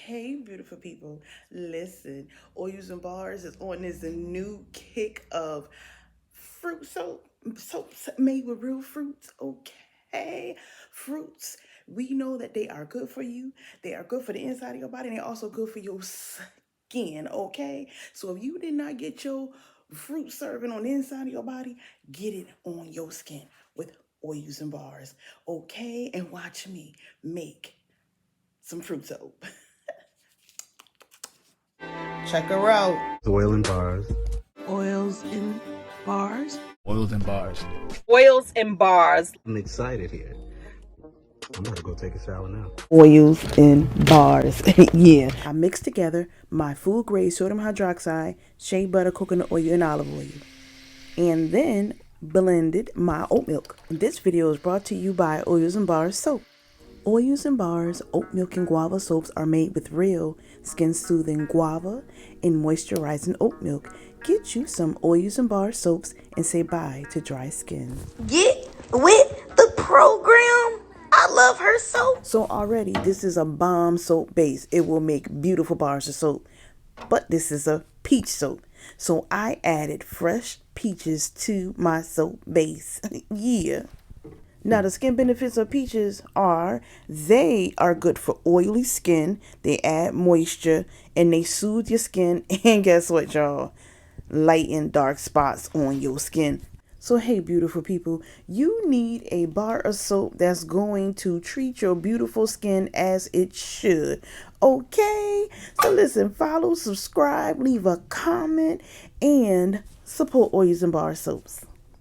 Hey, beautiful people. Listen, Oils and Bars is on this new kick of fruit soaps made with real fruits. Okay, fruits. We know that they are good for you. They are good for the inside of your body. And they're also good for your skin. Okay, so if you did not get your fruit serving on the inside of your body, get it on your skin with Oils and Bars. Okay, and watch me make some fruit soap. Check her out. Oil and bars. Oils and Bars. Oils and bars. Oils and bars. I'm excited here. I'm gonna go take a shower now. Oils and Bars. Yeah. I mixed together my food grade sodium hydroxide, shea butter, coconut oil, and olive oil. And then blended my oat milk. This video is brought to you by Oils and Bars soap. Oils and Bars oat milk and guava soaps are made with real skin-soothing guava and moisturizing oat milk. Get you some Oils and Bars soaps and say bye to dry skin. Get with the program. I love her so. So already this is a bomb soap base. It will make beautiful bars of soap. But this is a peach soap. So I added fresh peaches to my soap base. Yeah. Now, the skin benefits of peaches are they are good for oily skin, they add moisture, and they soothe your skin. And guess what, y'all? Lighten dark spots on your skin. So, hey, beautiful people, you need a bar of soap that's going to treat your beautiful skin as it should. Okay? So, listen, follow, subscribe, leave a comment, and support Oils and Bar soaps.